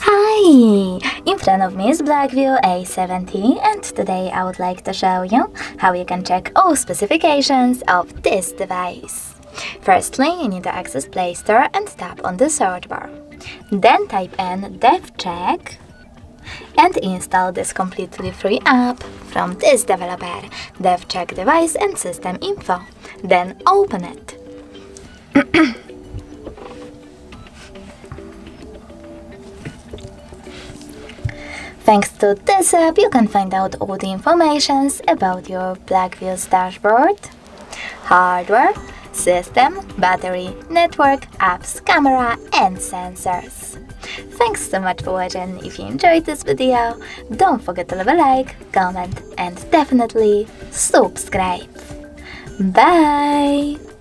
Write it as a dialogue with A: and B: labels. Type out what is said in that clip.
A: Hi! In front of me is Blackview A70, and today I would like to show you how you can check all specifications of this device. Firstly, you need to access Play Store and tap on the search bar. Then type in DevCheck and install this completely free app from this developer, DevCheck Device and System Info. Then open it. Thanks to this app, you can find out all the information about your Blackview's dashboard, hardware, system, battery, network, apps, camera, and sensors. Thanks so much for watching. If you enjoyed this video, don't forget to leave a like, comment, and definitely subscribe. Bye!